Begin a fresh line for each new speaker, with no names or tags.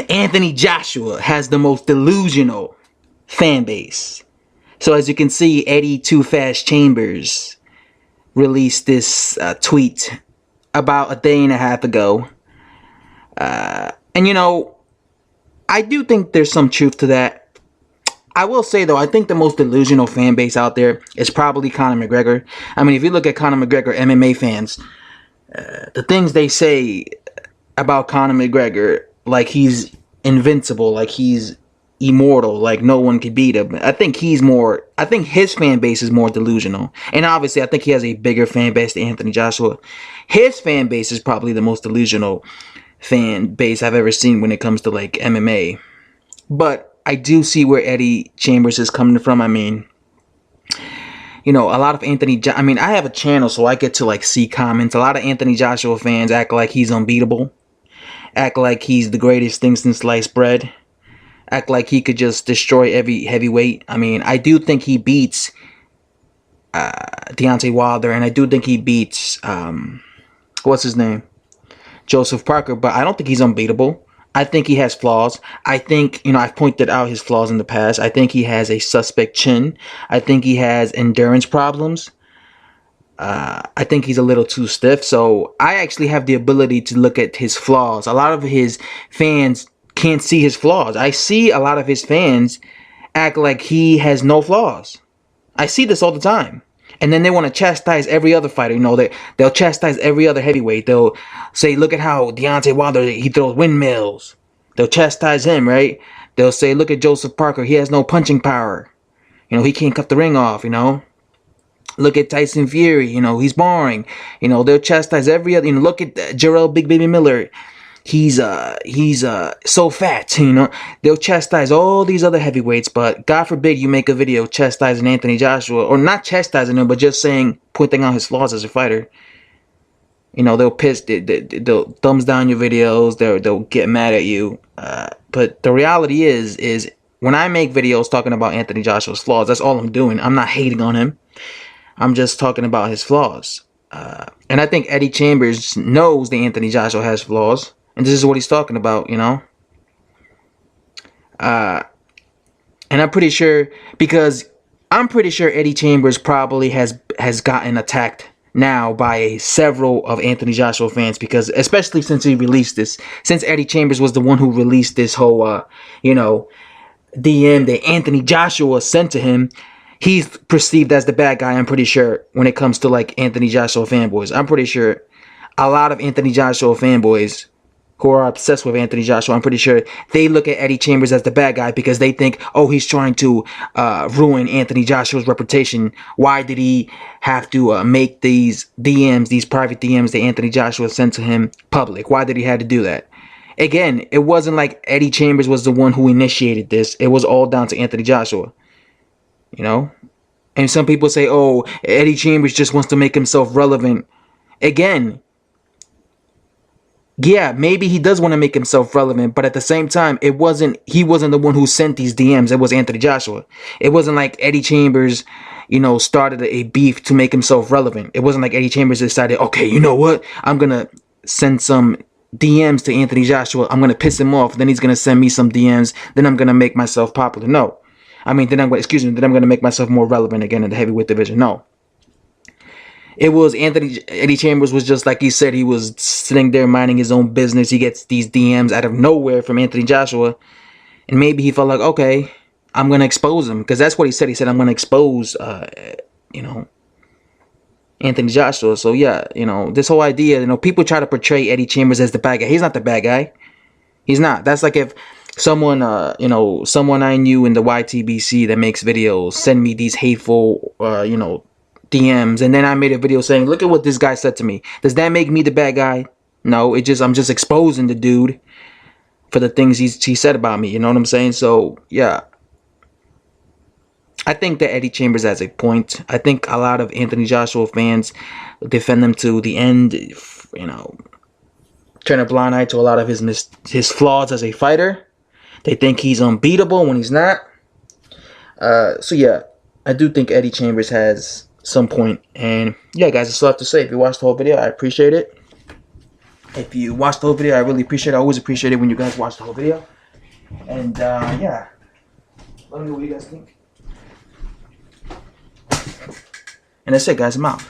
Anthony Joshua has the most delusional fan base. So as you can see, Eddie Too Fast Chambers released this tweet about a day and a half ago. And you know, I do think there's some truth to that. I will say though, I think the most delusional fan base out there is probably Conor McGregor. I mean, if you look at Conor McGregor MMA fans, the things they say about Conor McGregor, like he's invincible, like he's immortal, like no one could beat him. I think his fan base is more delusional. And obviously, I think he has a bigger fan base than Anthony Joshua. His fan base is probably the most delusional fan base I've ever seen when it comes to like MMA. But I do see where Eddie Chambers is coming from. I mean, you know, a lot of I mean, I have a channel, so I get to like see comments. A lot of Anthony Joshua fans act like he's unbeatable, act like he's the greatest thing since sliced bread, act like he could just destroy every heavyweight. I mean, I do think he beats Deontay Wilder, and I do think he beats what's his name, Joseph Parker, but I don't think he's unbeatable. I think he has flaws. I think, you know, I've pointed out his flaws in the past. I think he has a suspect chin. I think he has endurance problems. I think he's a little too stiff. So I actually have the ability to look at his flaws. A lot of his fans can't see his flaws. I see a lot of his fans act like he has no flaws. I see this all the time. And then they want to chastise every other fighter. You know, they'll chastise every other heavyweight. They'll say, look at how Deontay Wilder, he throws windmills. They'll chastise him, right? They'll say, look at Joseph Parker, he has no punching power. You know, he can't cut the ring off, you know. Look at Tyson Fury, you know, he's boring. You know, they'll chastise every other, you know, look at Jarrell Big Baby Miller. He's so fat, you know. They'll chastise all these other heavyweights, but God forbid you make a video chastising Anthony Joshua, or not chastising him, but just pointing out his flaws as a fighter. You know, they'll thumbs down your videos, they'll get mad at you. But the reality is when I make videos talking about Anthony Joshua's flaws, that's all I'm doing. I'm not hating on him. I'm just talking about his flaws. And I think Eddie Chambers knows that Anthony Joshua has flaws. And this is what he's talking about, you know. And I'm pretty sure, because I'm pretty sure Eddie Chambers probably has gotten attacked now by several of Anthony Joshua fans, because especially since he released this, since Eddie Chambers was the one who released this whole, you know, DM that Anthony Joshua sent to him. He's perceived as the bad guy, I'm pretty sure, when it comes to like Anthony Joshua fanboys. I'm pretty sure a lot of Anthony Joshua fanboys who are obsessed with Anthony Joshua, I'm pretty sure they look at Eddie Chambers as the bad guy because they think, oh, he's trying to ruin Anthony Joshua's reputation. Why did he have to make these DMs, these private DMs that Anthony Joshua sent to him public? Why did he have to do that? Again, it wasn't like Eddie Chambers was the one who initiated this. It was all down to Anthony Joshua, you know? And some people say, oh, Eddie Chambers just wants to make himself relevant. Again, yeah, maybe he does want to make himself relevant, but at the same time, he wasn't the one who sent these DMs. It was Anthony Joshua. It wasn't like Eddie Chambers, you know, started a beef to make himself relevant. It wasn't like Eddie Chambers decided, okay, you know what? I'm going to send some DMs to Anthony Joshua. I'm going to piss him off. Then he's going to send me some DMs. Then I'm going to make myself popular. No. I mean, then I'm going to make myself more relevant again in the heavyweight division. No. It was Eddie Chambers was just like he said, he was sitting there minding his own business. He gets these DMs out of nowhere from Anthony Joshua. And maybe he felt like, okay, I'm going to expose him. Because that's what he said. He said, I'm going to expose, you know, Anthony Joshua. So, yeah, you know, this whole idea, you know, people try to portray Eddie Chambers as the bad guy. He's not the bad guy. He's not. That's like if someone, you know, someone I knew in the YTBC that makes videos send me these hateful, you know, DMs, and then I made a video saying, look at what this guy said to me. Does that make me the bad guy? No, I'm just exposing the dude for the things he said about me. You know what I'm saying? So, yeah. I think that Eddie Chambers has a point. I think a lot of Anthony Joshua fans defend him to the end, you know, turn a blind eye to a lot of his flaws as a fighter. They think he's unbeatable when he's not. So, yeah, I do think Eddie Chambers has some point. And yeah, guys, that's all I have to say. If you watched the whole video, I appreciate it. If you watched the whole video, I really appreciate it. I always appreciate it when you guys watch the whole video. And yeah, let me know what you guys think. And that's it, guys. I'm out.